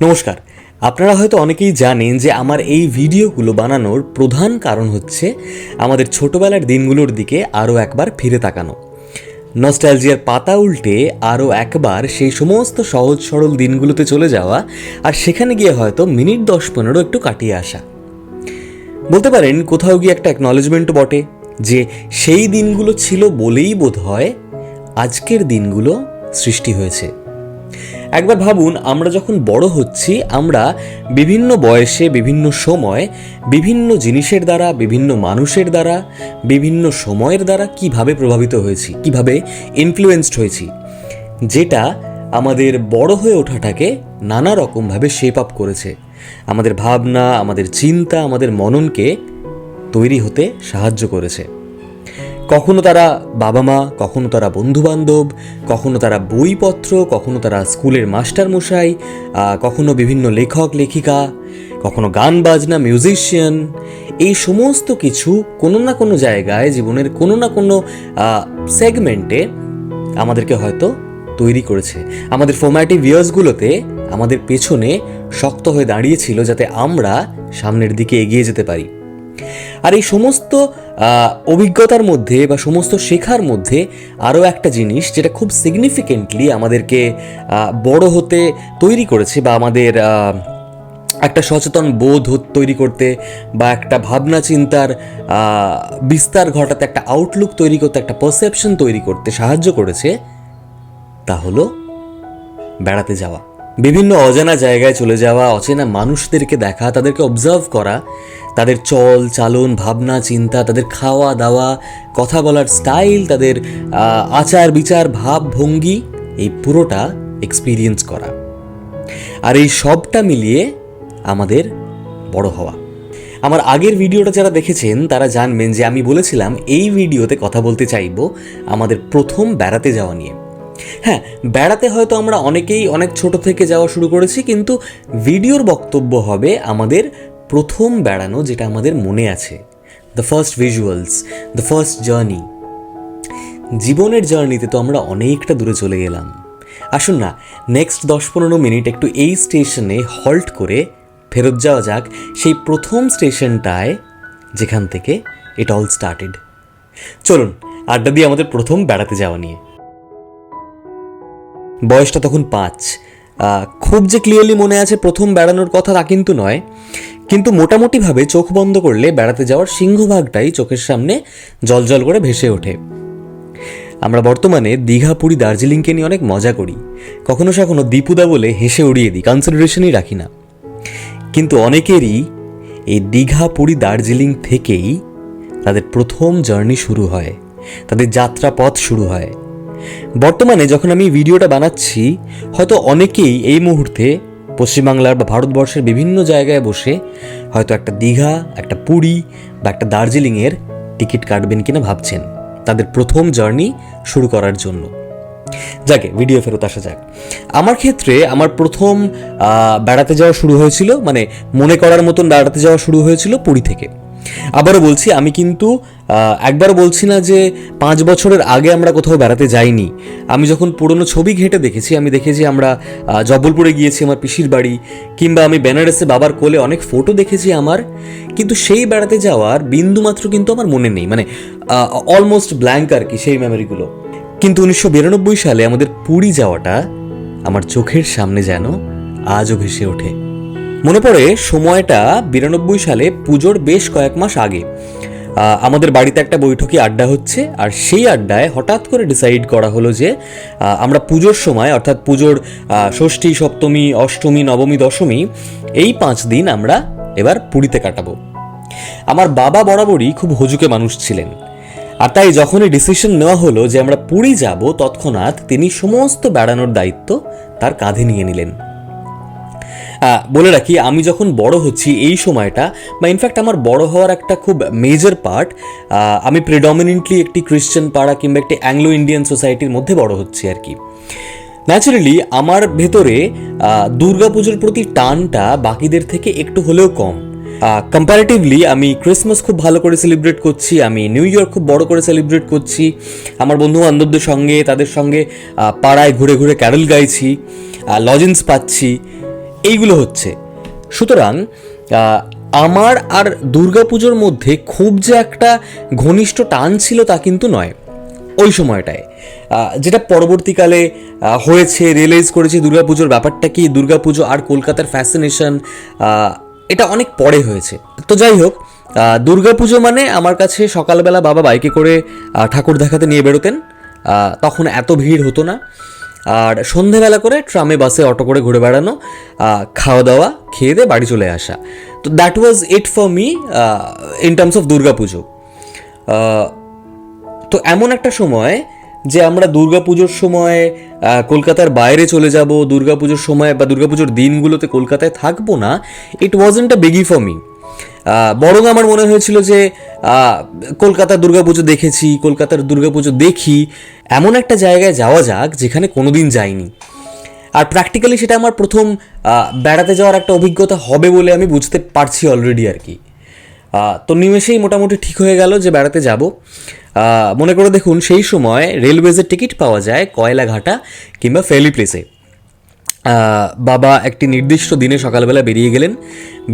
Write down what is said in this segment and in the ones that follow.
নমস্কার। আপনারা হয়তো অনেকেই জানেন যে আমার এই ভিডিওগুলো বানানোর প্রধান কারণ হচ্ছে আমাদের ছোটবেলার দিনগুলোর দিকে আরও একবার ফিরে তাকানো, নস্টালজিয়ার পাতা উল্টে আরও একবার সেই সমস্ত সহজ সরল দিনগুলোতে চলে যাওয়া, আর সেখানে গিয়ে হয়তো মিনিট 10-15 একটু কাটিয়ে আসা। বলতে পারেন কোথাও গিয়ে একটা অ্যাকনলেজমেন্টও বটে যে সেই দিনগুলো ছিল বলেই বোধ হয় আজকের দিনগুলো সৃষ্টি হয়েছে। একবার ভাবুন, আমরা যখন বড় হচ্ছি আমরা বিভিন্ন বয়সে বিভিন্ন সময় বিভিন্ন জিনিসের দ্বারা, বিভিন্ন মানুষের দ্বারা, বিভিন্ন সময়ের দ্বারা কিভাবে প্রভাবিত হয়েছি, কিভাবে ইনফ্লুয়েন্সড হয়েছি, যেটা আমাদের বড় হয়ে ওঠাটাকে নানা রকমভাবে শেপ আপ করেছে। আমাদের ভাবনা, আমাদের চিন্তা, আমাদের মননকে তৈরি হতে সাহায্য করেছে। কখনো তারা বাবা মা, কখনো তারা বন্ধুবান্ধব, কখনো তারা বইপত্র, কখনো তারা স্কুলের মাস্টারমশাই, কখনো বিভিন্ন লেখক লেখিকা, কখনো গান বাজনা, মিউজিশিয়ান। এই সমস্ত কিছু কোনো না কোনো জায়গায় জীবনের কোনো না কোনো সেগমেন্টে আমাদেরকে হয়তো তৈরি করেছে। আমাদের ফর্ম্যাটিভ ইয়ার্সগুলোতে আমাদের পেছনে শক্ত হয়ে দাঁড়িয়েছিল যাতে আমরা সামনের দিকে এগিয়ে যেতে পারি। আর এই সমস্ত অভিজ্ঞতার মধ্যে বা সমস্ত শেখার মধ্যে আরও একটা জিনিস যেটা খুব সিগনিফিকেন্টলি আমাদেরকে বড় হতে তৈরি করেছে, বা আমাদের একটা সচেতন বোধ তৈরি করতে, বা একটা ভাবনা চিন্তার বিস্তার ঘটাতে, একটা আউটলুক তৈরি করতে, একটা পারসেপশন তৈরি করতে সাহায্য করেছে, তা হলো বেড়াতে যাওয়া। বিভিন্ন অজানা জায়গায় চলে যাওয়া, অচেনা মানুষদেরকে দেখা, তাদেরকে অবজার্ভ করা, তাদের চল চালন, ভাবনা চিন্তা, তাদের খাওয়া দাওয়া, কথা বলার স্টাইল, তাদের আচার বিচার, ভাব ভঙ্গি, এই পুরোটা এক্সপিরিয়েন্স করা। আর এই সবটা মিলিয়ে আমাদের বড় হওয়া। আমার আগের ভিডিওটা যারা দেখেছেন তারা জানবেন যে আমি বলেছিলাম এই ভিডিওতে কথা বলতে চাইব আমাদের প্রথম বেড়াতে যাওয়া নিয়ে। হ্যাঁ, বেড়াতে হয়তো আমরা অনেকেই অনেক ছোট থেকে যাওয়া শুরু করেছি, কিন্তু ভিডিওর বক্তব্য হবে আমাদের প্রথম বেড়ানো, যেটা আমাদের মনে আছে, the first visuals, the first journey. জীবনের জার্নিতে তো আমরা অনেকটা দূরে চলে গেলাম। আসুন না, নেক্সট 10-15 মিনিট একটু এই স্টেশনে হল্ট করে ফেরত যাওয়া যাক সেই প্রথম স্টেশনটায় যেখান থেকে ইট অল স্টার্টেড। চলুন আড্ডা দিয়ে আমাদের প্রথম বেড়াতে যাওয়া নিয়ে। বয়সটা তখন 5। খুব যে ক্লিয়ারলি মনে আছে প্রথম বেড়ানোর কথা তা কিন্তু নয়, কিন্তু মোটামুটিভাবে চোখ বন্ধ করলে বেড়াতে যাওয়ার সিংহভাগটাই চোখের সামনে জলজল করে ভেসে ওঠে। আমরা বর্তমানে দীঘা, পুরী, দার্জিলিংকে নিয়ে অনেক মজা করি, কখনো সখনো দীপুদা বলে হেসে উড়িয়ে দিই, কনসিডারেশনই রাখি না। কিন্তু অনেকেরই এই দীঘা, পুরী, দার্জিলিং থেকেই তাদের প্রথম জার্নি শুরু হয়, তাদের যাত্রাপথ শুরু হয়। বর্তমানে যখন আমি ভিডিওটা বানাচ্ছি, হয়তো অনেকেই এই মুহূর্তে পশ্চিমবাংলার বা ভারতবর্ষের বিভিন্ন জায়গায় বসে হয়তো একটা দীঘা, একটা পুরী বা একটা দার্জিলিংয়ের টিকিট কাটবেন কিনা ভাবছেন তাদের প্রথম জার্নি শুরু করার জন্য। যাকে ভিডিও ফেরত আসা যাক। আমার ক্ষেত্রে আমার প্রথম বেড়াতে যাওয়া শুরু হয়েছিল, মানে মনে করার মতন বেড়াতে যাওয়া শুরু হয়েছিল পুরী থেকে। আবারও বলছি, আমি কিন্তু একবারও বলছি না যে 5 বছরের আগে আমরা কোথাও বেড়াতে যাইনি। আমি যখন পুরনো ছবি ঘেঁটে দেখেছি, আমি দেখেছি আমরা জব্বলপুরে গিয়েছি, আমার পিসির বাড়ি, কিংবা আমি বেনারসে বাবার কোলে অনেক ফটো দেখেছি আমার, কিন্তু সেই বেড়াতে যাওয়ার বিন্দুমাত্র কিন্তু আমার মনে নেই, মানে অলমোস্ট ব্ল্যাঙ্ক আর কি সেই মেমোরিগুলো। কিন্তু 1992 সালে আমাদের পুরী যাওয়াটা আমার চোখের সামনে যেন আজও ভেসে ওঠে। মনে পড়ে সময়টা 92 সালে পুজোর বেশ কয়েক মাস আগে। আমাদের বাড়িতে একটা বৈঠকি আড্ডা হচ্ছে, আর সেই আড্ডায় হঠাৎ করে ডিসাইড করা হলো যে আমরা পুজোর সময়, অর্থাৎ পুজোর ষষ্ঠী, সপ্তমী, অষ্টমী, নবমী, দশমী, এই 5 দিন আমরা এবার পুরীতে কাটাবো। আমার বাবা বরাবরই খুব হজুকে মানুষ ছিলেন, আর তাই যখনই ডিসিশন নেওয়া হলো যে আমরা পুরী যাব, তৎক্ষণাৎ তিনি সমস্ত বেড়ানোর দায়িত্ব তার কাঁধে নিয়ে নিলেন। বলে রাখি, আমি যখন বড় হচ্ছি এই সময়টা, বা ইনফ্যাক্ট আমার বড় হওয়ার একটা খুব মেজর পার্ট, আমি প্রিডমিনেন্টলি একটি খ্রিশ্চান পাড়া কিংবা একটি অ্যাংলো ইন্ডিয়ান সোসাইটির মধ্যে বড় হচ্ছি আর কি। ন্যাচারালি আমার ভেতরে দুর্গাপুজোর প্রতি টানটা বাকিদের থেকে একটু হলেও কম। কম্পারেটিভলি আমি ক্রিসমাস খুব ভালো করে সেলিব্রেট করছি, আমি নিউ ইয়ার খুব বড় করে সেলিব্রেট করছি, আমার বন্ধু বান্ধবদের সঙ্গে, তাদের সঙ্গে পাড়ায় ঘুরে ঘুরে ক্যারল গাইছি, লজেন্স পাচ্ছি, এইগুলো হচ্ছে। সুতরাং আমার আর দুর্গাপুজোর মধ্যে খুব যে একটা ঘনিষ্ঠ টান ছিল তা কিন্তু নয় ওই সময়টায়। যেটা পরবর্তীকালে হয়েছে, রিয়েলাইজ করেছি দুর্গাপুজোর ব্যাপারটা কি, দুর্গাপুজো আর কলকাতার ফ্যাসিনেশন, এটা অনেক পরে হয়েছে। তো যাই হোক, দুর্গাপুজো মানে আমার কাছে সকালবেলা বাবা বাইকে করে ঠাকুর দেখাতে নিয়ে বেরোতেন, তখন এত ভিড় হতো না। আর সন্ধেবেলা করে ট্রামে, বাসে, অটো করে ঘুরে বেড়ানো, খাওয়া দাওয়া, খেয়ে দিয়ে বাড়ি চলে আসা। তো that was it for me in terms of Durga Puja. তো এমন একটা সময় যে আমরা দুর্গাপুজোর সময় কলকাতার বাইরে চলে যাব, দুর্গাপুজোর সময় বা দুর্গাপুজোর দিনগুলোতে কলকাতায় থাকবো না, ইট wasn't a biggie for me. বরং আমার মনে হয়েছিল যে কলকাতার দুর্গাপুজো দেখেছি, কলকাতার দুর্গাপুজো দেখি, এমন একটা জায়গায় যাওয়া যাক যেখানে কোনোদিন যাইনি। আর প্র্যাকটিক্যালি সেটা আমার প্রথম বেড়াতে যাওয়ার একটা অভিজ্ঞতা হবে বলে আমি বুঝতে পারছি অলরেডি আর কি। তো নিমেষেই মোটামুটি ঠিক হয়ে গেল যে বেড়াতে যাব। মনে করে দেখুন, সেই সময় রেলওয়েজের টিকিট পাওয়া যায় কয়লাঘাটা কিংবা ফেলি প্লেসে। বাবা একটি নির্দিষ্ট দিনে সকালবেলা বেরিয়ে গেলেন,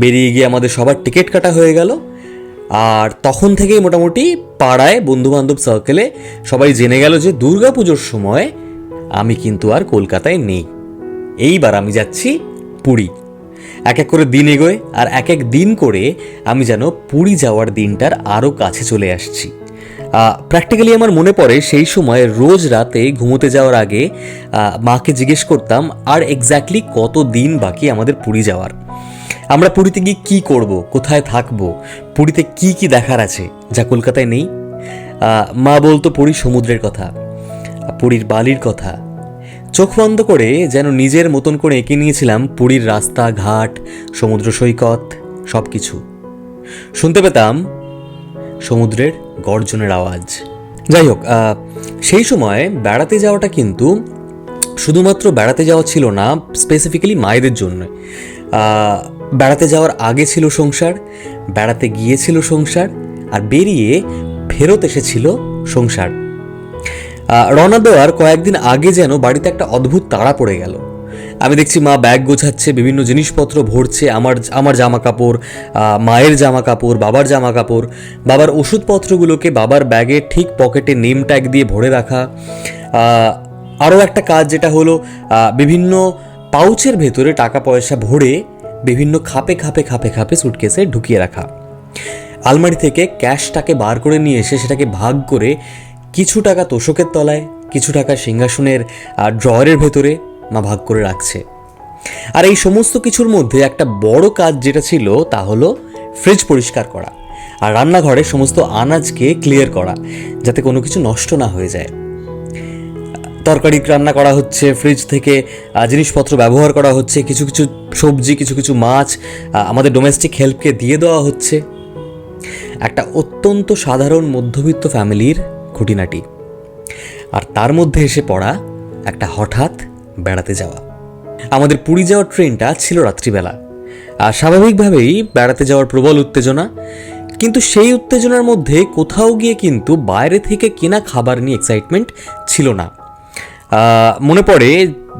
বেরিয়ে গিয়ে আমাদের সবার টিকিট কাটা হয়ে গেল। আর তখন থেকেই মোটামুটি পাড়ায়, বন্ধুবান্ধব সার্কেলে সবাই জেনে গেল যে দুর্গাপুজোর সময় আমি কিন্তু আর কলকাতায় নেই, এইবার আমি যাচ্ছি পুরী। এক এক করে দিন এগোয়, আর এক এক দিন করে আমি যেন পুরী যাওয়ার দিনটার আরও কাছে চলে আসছি। প্র্যাকটিক্যালি আমার মনে পড়ে সেই সময় রোজ রাতে ঘুমোতে যাওয়ার আগে মাকে জিজ্ঞেস করতাম আর এক্স্যাক্টলি কত দিন বাকি আমাদের পুরী যাওয়ার, আমরা পুরীতে গিয়ে কী করব, কোথায় থাকবো, পুরীতে কি কি দেখার আছে যা কলকাতায় নেই। মা বলতো পুরীর সমুদ্রের কথা, পুরীর বালির কথা। চোখ বন্ধ করে যেন নিজের মতন করে এঁকে নিয়েছিলাম পুরীর রাস্তা ঘাট, সমুদ্র সৈকত, সব কিছু। শুনতে পেতাম সমুদ্রের গর্জনের আওয়াজ। যাই হোক, সেই সময় বেড়াতে যাওয়াটা কিন্তু শুধুমাত্র বেড়াতে যাওয়া ছিল না, স্পেসিফিক্যালি মায়েদের জন্য। বেড়াতে যাওয়ার আগে ছিল সংসার, বেড়াতে গিয়েছিল সংসার, আর বেরিয়ে ফেরত এসেছিল সংসার। রওনা দেওয়ার কয়েকদিন আগে যেন বাড়িতে একটা অদ্ভুত তাড়া পড়ে গেল। আমি দেখছি মা ব্যাগ গোছাচ্ছে, বিভিন্ন জিনিসপত্র ভরছে, আমার জামা কাপড়, মায়ের জামা কাপড়, বাবার জামা কাপড়, বাবার ওষুধপত্রগুলোকে বাবার ব্যাগের ঠিক পকেটে নেম ট্যাগ দিয়ে ভরে রাখা। আরও একটা কাজ যেটা হলো বিভিন্ন পাউচের ভেতরে টাকা পয়সা ভরে বিভিন্ন খাপে খাপে খাপে খাপে সুটকেসে ঢুকিয়ে রাখা। আলমারি থেকে ক্যাশটাকে বার করে নিয়ে এসে সেটাকে ভাগ করে কিছু টাকা তোষকের তলায়, কিছু টাকা সিংহাসনের ড্রয়ারের ভেতরে মা ভাগ করে রাখছে। আর এই সমস্ত কিছুর মধ্যে একটা বড় কাজ যেটা ছিল তা হলো ফ্রিজ পরিষ্কার করা আর রান্নাঘরের সমস্ত আনাজকে ক্লিয়ার করা, যাতে কোনো কিছু নষ্ট না হয়ে যায়। তরকারি রান্না করা হচ্ছে, ফ্রিজ থেকে জিনিসপত্র ব্যবহার করা হচ্ছে, কিছু কিছু সবজি, কিছু কিছু মাছ আমাদের ডোমেস্টিক হেল্পকে দিয়ে দেওয়া হচ্ছে। একটা অত্যন্ত সাধারণ মধ্যবিত্ত ফ্যামিলির খুঁটিনাটি। আর তার মধ্যে এসে পড়া একটা হঠাৎ বেড়াতে যাওয়া। আমাদের পুরী যাওয়ার ট্রেনটা ছিল রাত্রিবেলা, আর স্বাভাবিকভাবেই বেড়াতে যাওয়ার প্রবল উত্তেজনা। কিন্তু সেই উত্তেজনার মধ্যে কোথাও গিয়ে কিন্তু বাইরে থেকে কেনা খাবার নিয়ে এক্সাইটমেন্ট ছিল না। মনে পড়ে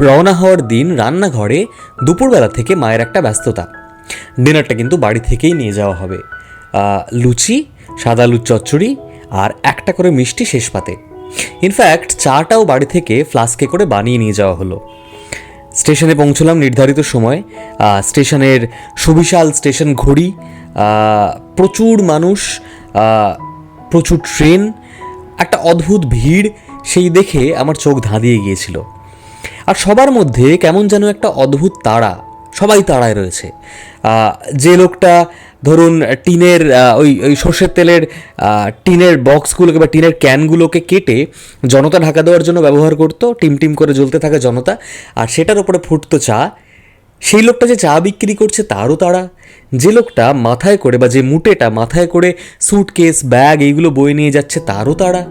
রওনা হওয়ার দিন রান্নাঘরে দুপুরবেলা থেকে মায়ের একটা ব্যস্ততা। ডিনারটা কিন্তু বাড়ি থেকেই নিয়ে যাওয়া হবে, লুচি, সাদা আলুর চচ্চড়ি আর একটা করে মিষ্টি শেষ পাতে। ইনফ্যাক্ট চাটাও বাড়ি থেকে ফ্লাস্কে করে বানিয়ে নিয়ে যাওয়া হলো। স্টেশনে পৌঁছলাম নির্ধারিত সময়। স্টেশনের সুবিশাল স্টেশন ঘড়ি, প্রচুর মানুষ, প্রচুর ট্রেন, একটা অদ্ভুত ভিড়, সেই দেখে আমার চোখ ধাঁধিয়ে গিয়েছিল। আর সবার মধ্যে কেমন যেন একটা অদ্ভুত তাড়া, সবাই তাড়ায় রয়েছে। যে লোকটা ধরুন টিনের ওই সর্ষের তেলের টিনের বক্সগুলোকে বা টিনের ক্যানগুলোকে কেটে জনতা ঢাকা দেওয়ার জন্য ব্যবহার করতো, টিম টিম করে জ্বলতে থাকা জনতা, আর সেটার উপরে ফুটতো চা, সেই লোকটা যে চা বিক্রি করছে তারও তাড়া। যে লোকটা মাথায় করে বা যে মুটেটা মাথায় করে স্যুটকেস, ব্যাগ এইগুলো বয়ে নিয়ে যাচ্ছে তারও তাড়া।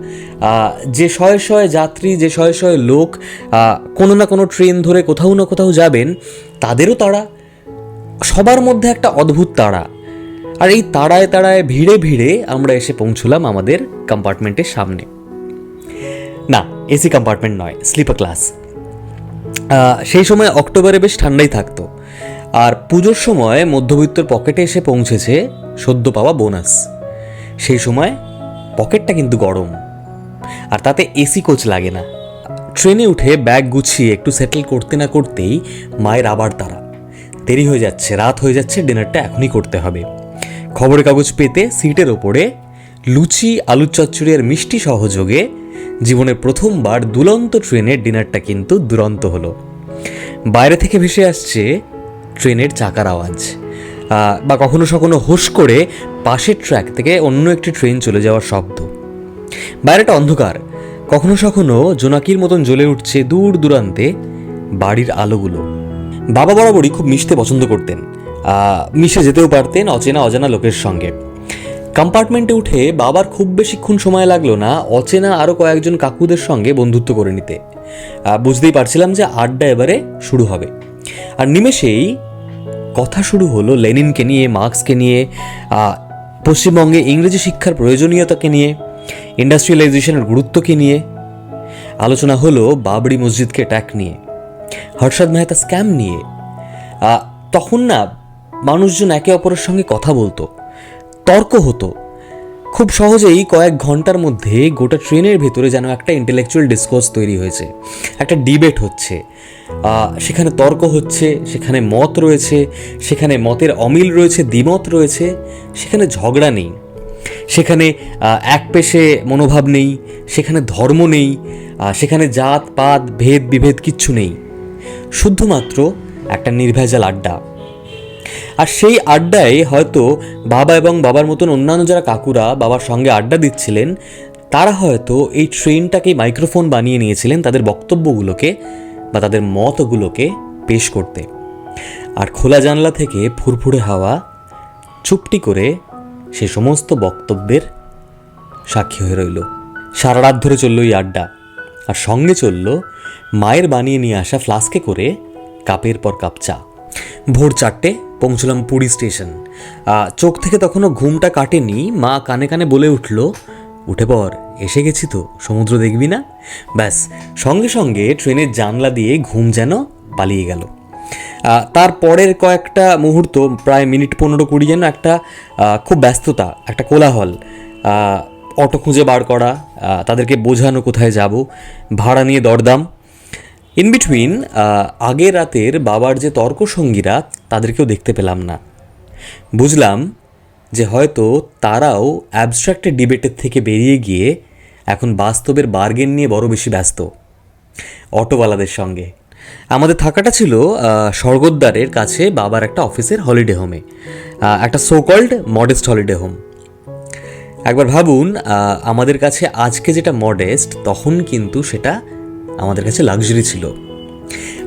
যে শয়ে শয়ে যাত্রী, যে শয়ে শয়ে লোক কোনো না কোনো ট্রেন ধরে কোথাও না কোথাও যাবেন, তাদেরও তাড়া। সবার মধ্যে একটা অদ্ভুত তাড়া। আর এই তাড়ায় তাড়ায় ভিড়ে ভিড়ে আমরা এসে পৌঁছলাম আমাদের কম্পার্টমেন্টের সামনে। না, এসি কম্পার্টমেন্ট নয়, স্লিপার ক্লাস। সেই সময় অক্টোবরে বেশ ঠান্ডাই থাকতো। আর পুজোর সময় মধ্যবিত্তর পকেটে এসে পৌঁছেছে সদ্য পাওয়া বোনাস। সেই সময় পকেটটা কিন্তু গরম, আর তাতে এসি কোচ লাগে না। ট্রেনে উঠে ব্যাগ গুছিয়ে একটু সেটেল করতে না করতেই মায়ের আবার তারা, দেরি হয়ে যাচ্ছে, রাত হয়ে যাচ্ছে, ডিনারটা এখনই করতে হবে। খবরের কাগজ পেতে সিটের ওপরে লুচি, আলুর চচ্চড়ি আর মিষ্টি সহযোগে জীবনের প্রথমবার দুলন্ত ট্রেনের ডিনারটা কিন্তু দুরন্ত হলো। বাইরে থেকে ভেসে আসছে ট্রেনের চাকার আওয়াজ, বা কখনো কখনো হোস করে পাশের ট্র্যাক থেকে অন্য একটি ট্রেন চলে যাওয়ার শব্দ। বাইরেটা অন্ধকার, কখনো কখনো জোনাকির মতন জ্বলে উঠছে দূর দূরান্তে বাড়ির আলোগুলো। বাবা বরাবরই খুব মিশতে পছন্দ করতেন, মিশে যেতেও পারতেন অচেনা অজানা লোকের সঙ্গে। কম্পার্টমেন্টে উঠে বাবার খুব বেশিক্ষণ সময় লাগলো না অচেনা আরও কয়েকজন কাকুদের সঙ্গে বন্ধুত্ব করে নিতে। বুঝতেই পারছিলাম যে আড্ডা এবারে শুরু হবে। আর নিমেষেই কথা শুরু হলো লেনিনকে নিয়ে, মার্ক্সকে নিয়ে, পশ্চিমবঙ্গে ইংরেজি শিক্ষার প্রয়োজনীয়তাকে নিয়ে, ইন্ডাস্ট্রিয়ালাইজেশনের গুরুত্বকে নিয়ে। আলোচনা হলো বাবরি মসজিদকে অ্যাটাক নিয়ে, হর্ষদ মেহতা স্ক্যাম নিয়ে। তখন না মানুষজন একে অপরের সঙ্গে কথা বলতো, তর্ক হতো। খুব সহজেই কয়েক ঘন্টার মধ্যে গোটা ট্রেনের ভেতরে যেন একটা ইন্টেলেকচুয়াল ডিসকোর্স তৈরি হয়েছে, একটা ডিবেট হচ্ছে। সেখানে তর্ক হচ্ছে, সেখানে মত রয়েছে, সেখানে মতের অমিল রয়েছে, দ্বিমত রয়েছে। সেখানে ঝগড়া নেই, সেখানে এক পেশে মনোভাব নেই, সেখানে ধর্ম নেই, সেখানে জাত পাত ভেদ বিভেদ কিচ্ছু নেই। শুধুমাত্র একটা নির্ভেজাল আড্ডা। আর সেই আড্ডায় হয়তো বাবা এবং বাবার মতন অন্যান্য যারা কাকুরা বাবার সঙ্গে আড্ডা দিচ্ছিলেন, তারা হয়তো এই ট্রেনটাকেই মাইক্রোফোন বানিয়ে নিয়েছিলেন তাদের বক্তব্যগুলোকে বা তাদের মতগুলোকে পেশ করতে। আর খোলা জানলা থেকে ফুরফুরে হাওয়া চুপটি করে সে সমস্ত বক্তব্যের সাক্ষী হয়ে রইল। সারা রাত ধরে চলল এই আড্ডা, আর সঙ্গে চলল মায়ের বানিয়ে নিয়ে আসা ফ্লাস্কে করে কাপের পর কাপ চা। ভোর 4টে পৌঁছলাম পুরী স্টেশন। চোখ থেকে তখনও ঘুমটা কাটেনি। মা কানে কানে বলে উঠল, উঠে পর, এসে গেছি তো, সমুদ্র দেখবি না? ব্যাস, সঙ্গে সঙ্গে ট্রেনের জানলা দিয়ে ঘুম যেন পালিয়ে গেল। তারপরের কয়েকটা মুহূর্ত, প্রায় মিনিট 15-20 যেন একটা খুব ব্যস্ততা, একটা কোলাহল। অটো খুঁজে বার করা, তাদেরকে বোঝানো কোথায় যাব, ভাড়া নিয়ে দরদাম। ইন বিটুইন আগের রাতের বাবার যে তর্কসঙ্গীরা, তাদেরকেও দেখতে পেলাম না। বুঝলাম যে হয়তো তারাও অ্যাবস্ট্রাক্টের ডিবেটের থেকে বেরিয়ে গিয়ে এখন বাস্তবের বার্গেন নিয়ে বড় বেশি ব্যস্ত অটোওয়ালাদের সঙ্গে। আমাদের থাকাটা ছিল স্বর্গদ্বারের কাছে বাবার একটা অফিসের হলিডে হোমে, একটা সোকল্ড মডেস্ট হলিডে হোম। একবার ভাবুন, আমাদের কাছে আজকে যেটা মডেস্ট, তখন কিন্তু সেটা আমাদের কাছে লাক্সারি ছিল,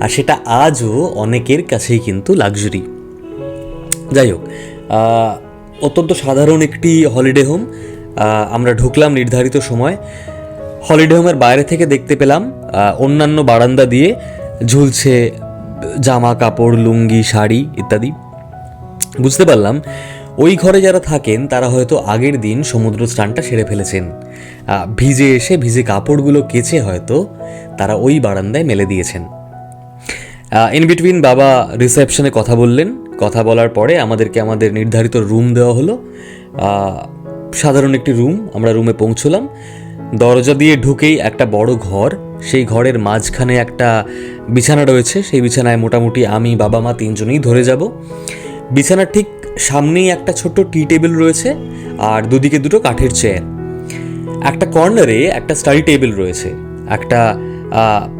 আর সেটা আজও অনেকের কাছেই কিন্তু লাক্সারি। যাই হোক, অত্যন্ত সাধারণ একটি হলিডে হোম। আমরা ঢুকলাম নির্ধারিত সময়। হলিডে হোমের বাইরে থেকে দেখতে পেলাম অন্যান্য বারান্দা দিয়ে ঝুলছে জামা কাপড়, লুঙ্গি, শাড়ি ইত্যাদি। বুঝতে পারলাম ওই ঘরে যারা থাকেন তারা হয়তো আগের দিন সমুদ্র স্নানটা সেরে ফেলেছেন। ভিজে এসে ভিজে কাপড়গুলো কেচে হয়তো তারা ওই বারান্দায় মেলে দিয়েছেন। ইন বিটুইন বাবা রিসেপশনে কথা বললেন। কথা বলার পরে আমাদেরকে আমাদের নির্ধারিত রুম দেওয়া হলো, সাধারণ একটি রুম। আমরা রুমে পৌঁছলাম। দরজা দিয়ে ঢুকেই একটা বড় ঘর, সেই ঘরের মাঝখানে একটা বিছানা রয়েছে। সেই বিছানায় মোটামুটি আমি, বাবা, মা তিনজনেই ধরে যাব। বিছানার ঠিক সামনেই একটা ছোট্ট টি টেবিল রয়েছে, আর দুদিকে দুটো কাঠের চেয়ার। একটা কর্নারে একটা স্টাডি টেবিল রয়েছে, একটা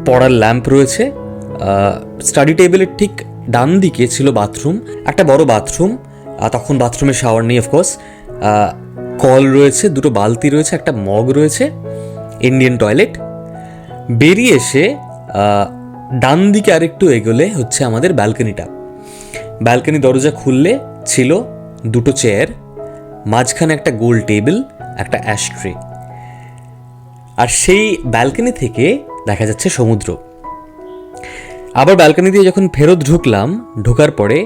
পড়ার ল্যাম্প রয়েছে। স্টাডি টেবিলের ঠিক ডান দিকে ছিল বাথরুম, একটা বড় বাথরুম। তখন বাথরুমে শাওয়ার নেই অফকোর্স। কল রয়েছে, দুটো বালতি রয়েছে, একটা মগ রয়েছে, ইন্ডিয়ান টয়লেট। বেরিয়ে এসে ডান দিকে আরেকটু এগোলে হচ্ছে আমাদের ব্যালকনিটা। ব্যালকনি দরজা খুললে ছিল দুটো চেয়ার, মাঝখানে একটা গোল টেবিল, একটা অ্যাশট্রে। আর সেই ব্যালকনি থেকে দেখা যাচ্ছে সমুদ্র। আবার ব্যালকনি দিয়ে যখন ফেরত ঢুকলাম, ঢোকার পরে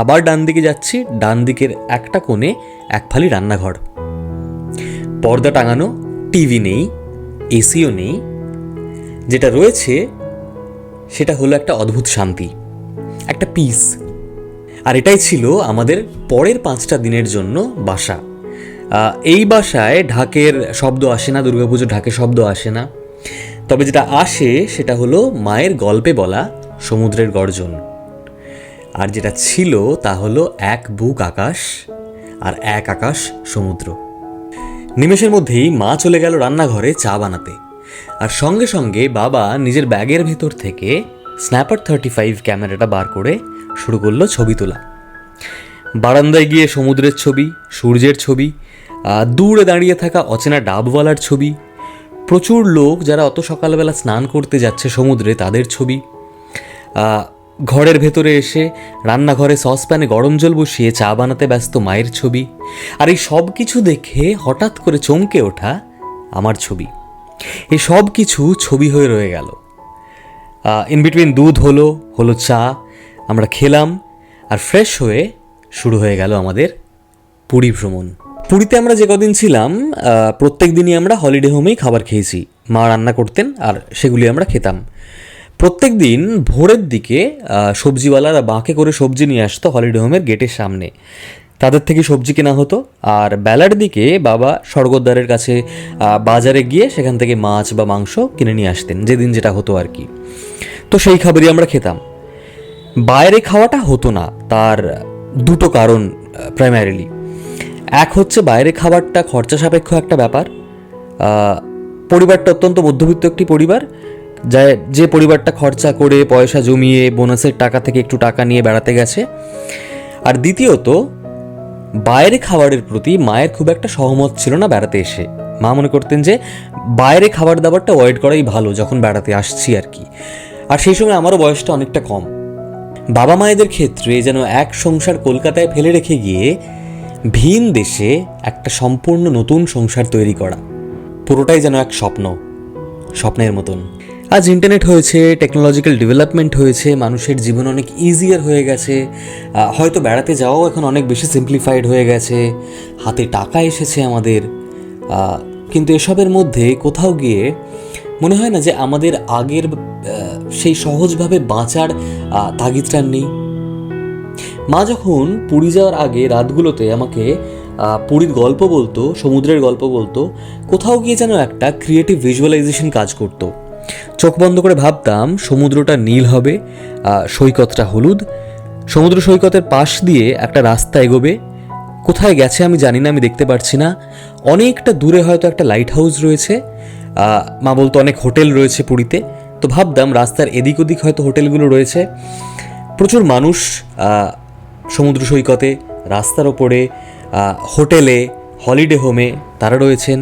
আবার ডান দিকে যাচ্ছি। ডান দিকের একটা কোণে এক ফালি রান্নাঘর, পর্দা টাঙানো, টিভি নেই, এসিও নেই। যেটা রয়েছে সেটা হলো একটা অদ্ভুত শান্তি, একটা পিস। আর এটাই ছিল আমাদের পরের 5টা দিনের জন্য বাসা। এই বাসায় ঢাকের শব্দ আসে না, দুর্গাপুজো ঢাকের শব্দ আসে না, তবে যেটা আসে সেটা হলো মায়ের গল্পে বলা সমুদ্রের গর্জন। আর যেটা ছিল তা হলো এক বুক আকাশ আর এক আকাশ সমুদ্র। নিমেষের মধ্যেই মা চলে গেল রান্নাঘরে চা বানাতে, আর সঙ্গে সঙ্গে বাবা নিজের ব্যাগের ভেতর থেকে স্ন্যাপার 35 ক্যামেরাটা বার করে শুরু করলো ছবি তোলা। বারান্দায় গিয়ে সমুদ্রের ছবি, সূর্যের ছবি, দূরে দাঁড়িয়ে থাকা অচেনা ডাবওয়ালার ছবি, প্রচুর লোক যারা অত সকালবেলা স্নান করতে যাচ্ছে সমুদ্রে তাদের ছবি, ঘরের ভেতরে এসে রান্নাঘরে সসপ্যানে গরম জল বসিয়ে চা বানাতে ব্যস্ত মায়ের ছবি, আর এই সব কিছু দেখে হঠাৎ করে চমকে ওঠা আমার ছবি। এই সব কিছু ছবি হয়ে রয়ে গেল। ইন বিটুইন দুধ হলো চা, আমরা খেলাম, আর ফ্রেশ হয়ে শুরু হয়ে গেল আমাদের পুরী ভ্রমণ। পুরীতে আমরা যে কদিন ছিলাম প্রত্যেক দিনই আমরা হলিডে হোমেই খাবার খেয়েছি। মা রান্না করতেন আর সেগুলি আমরা খেতাম। প্রত্যেক দিন ভোরের দিকে সবজিওয়ালারা বাঁকে করে সবজি নিয়ে আসতো হলিডে হোমের গেটের সামনে, তাদের থেকে সবজি কেনা হতো। আর বেলার দিকে বাবা স্বর্গদ্বারের কাছে বাজারে গিয়ে সেখান থেকে মাছ বা মাংস কিনে নিয়ে আসতেন, যেদিন যেটা হতো আর কি। তো সেই খাবারই আমরা খেতাম। বাইরে খাওয়াটা হতো না, তার দুটো কারণ প্রাইমারিলি। এক হচ্ছে বাইরে খাবারটা খরচা সাপেক্ষ একটা ব্যাপার। পরিবারটা অত্যন্ত মধ্যবিত্ত একটি পরিবার, যে পরিবারটা খরচা করে পয়সা জমিয়ে বোনাসের টাকা থেকে একটু টাকা নিয়ে বেড়াতে গেছে। আর দ্বিতীয়ত, বাইরে খাবারের প্রতি মায়ের খুব একটা সহমত ছিল না বেড়াতে এসে। মা মনে করতেন যে বাইরে খাবার দাবারটা অ্যাভয়েড করাই ভালো যখন বেড়াতে আসছি আর কি। আর সেই সময় আমারও বয়সটা অনেকটা কম। বাবা মায়েদের ক্ষেত্রে যেন এক সংসার কলকাতায় ফেলে রেখে গিয়ে ভিন দেশে একটা সম্পূর্ণ নতুন সংসার তৈরি করা, পুরোটাই যেন এক স্বপ্নের মতন। আজ ইন্টারনেট হয়েছে, টেকনোলজিক্যাল ডেভেলপমেন্ট হয়েছে, মানুষের জীবন অনেক ইজিয়ার হয়ে গেছে, হয়তো বেড়াতে যাওয়াও এখন অনেক বেশি সিম্পলিফাইড হয়ে গেছে, হাতে টাকা এসেছে আমাদের। কিন্তু এসবের মধ্যে কোথাও গিয়ে মনে হয় না যে আমাদের আগের সেই সহজভাবে বাঁচার তাগিদটা নেই। মা যখন পুরী যাওয়ার আগে রাতগুলোতে আমাকে পুরীর গল্প বলতো, সমুদ্রের গল্প বলতো, কোথাও গিয়ে যেন একটা ক্রিয়েটিভ ভিজুয়ালাইজেশন কাজ করতো। চোখ বন্ধ করে ভাবতাম সমুদ্রটা নীল হবে, সৈকতটা হলুদ, সমুদ্র সৈকতের পাশ দিয়ে একটা রাস্তা এগোবে। কোথায় গেছে আমি জানি না, আমি দেখতে পারছি না। অনেকটা দূরে হয়তো একটা লাইট হাউস রয়েছে। মা বলতো অনেক হোটেল রয়েছে পুরীতে, তো ভাবতাম রাস্তার এদিক ওদিক হয়তো হোটেলগুলো রয়েছে। প্রচুর মানুষ সমুদ্র সৈকতে, রাস্তার ওপরে, হোটেলে, হলিডে হোমে তারা রয়েছেন।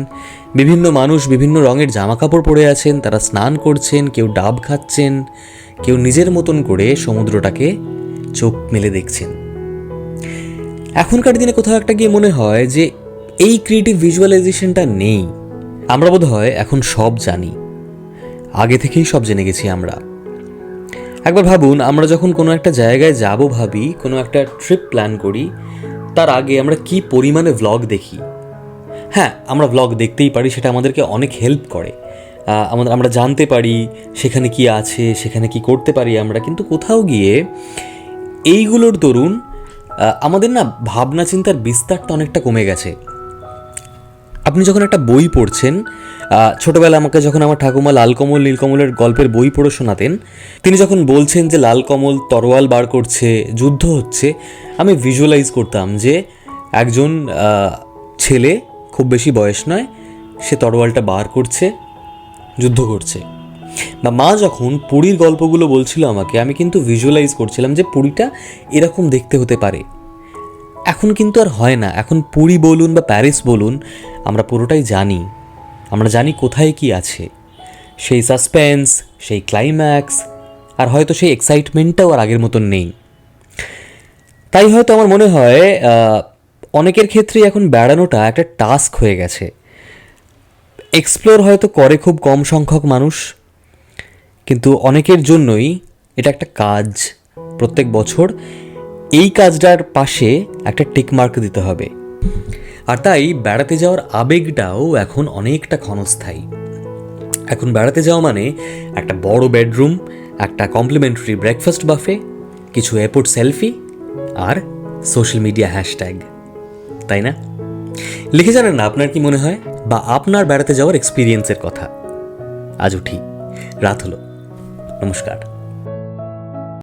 বিভিন্ন মানুষ বিভিন্ন রঙের জামা কাপড় পরে আছেন, তারা স্নান করছেন, কেউ ডাব খাচ্ছেন, কেউ নিজের মতন করে সমুদ্রটাকে চোখ মেলে দেখছেন। এখনকার দিনে কোথাও একটা গিয়ে মনে হয় যে এই ক্রিয়েটিভ ভিজুয়ালাইজেশনটা নেই। আমরা বোধ হয় এখন সব জানি, আগে থেকেই সব জেনে গেছি আমরা। একবার ভাবুন, আমরা যখন কোনো একটা জায়গায় যাব ভাবি, কোনো একটা ট্রিপ প্ল্যান করি, তার আগে আমরা কি পরিমাণে ভ্লগ দেখি। হ্যাঁ, আমরা ভ্লগ দেখতেই পারি, সেটা আমাদেরকে অনেক হেল্প করে, আমরা জানতে পারি সেখানে কি আছে, সেখানে কি করতে পারি আমরা। কিন্তু কোথাও গিয়ে এইগুলোর দরুন আমাদের না ভাবনা চিন্তার বিস্তারটা অনেকটা কমে গেছে। আপনি যখন একটা বই পড়ছেন, ছোটোবেলা আমাকে যখন আমার ঠাকুমা লালকমল নীলকমলের গল্পের বই পড়ে শোনাতেন, তিনি যখন বলছেন যে লালকমল তরোয়াল বার করছে, যুদ্ধ হচ্ছে, আমি ভিজুয়ালাইজ করতাম যে একজন ছেলে, খুব বেশি বয়স নয়, সে তরোয়ালটা বার করছে, যুদ্ধ করছে। বা মা যখন পুরীর গল্পগুলো বলছিল আমাকে, আমি কিন্তু ভিজুয়ালাইজ করছিলাম যে পুরীটা এরকম দেখতে হতে পারে। এখন কিন্তু আর হয় না। এখন পুরী বলুন বা প্যারিস বলুন, আমরা পুরোটাই জানি। আমরা জানি কোথায় কি আছে, সেই সাসপেন্স, সেই ক্লাইম্যাক্স, আর হয়তো সেই এক্সাইটমেন্টটাও আর আগের মতন নেই। তাই হয়তো আমার মনে হয় অনেকের ক্ষেত্রেই এখন বেড়ানোটা একটা টাস্ক হয়ে গেছে। এক্সপ্লোর হয়তো করে খুব কম সংখ্যক মানুষ, কিন্তু অনেকের জন্যই এটা একটা কাজ। প্রত্যেক বছর এই কাজটার পাশে একটা টিকমার্ক দিতে হবে। আর তাই বেড়াতে যাওয়ার আবেগটাও এখন অনেকটা ক্ষণস্থায়ী। এখন বেড়াতে যাওয়া মানে একটা বড় বেডরুম, একটা কমপ্লিমেন্টারি ব্রেকফাস্ট বাফে, কিছু এয়ারপোর্ট সেলফি, আর সোশ্যাল মিডিয়া হ্যাশট্যাগ, তাই না? লিখে জানেন না আপনার কি মনে হয়, বা আপনার বেড়াতে যাওয়ার এক্সপিরিয়েন্সের কথা। আজ উঠি, রাত হলো, নমস্কার।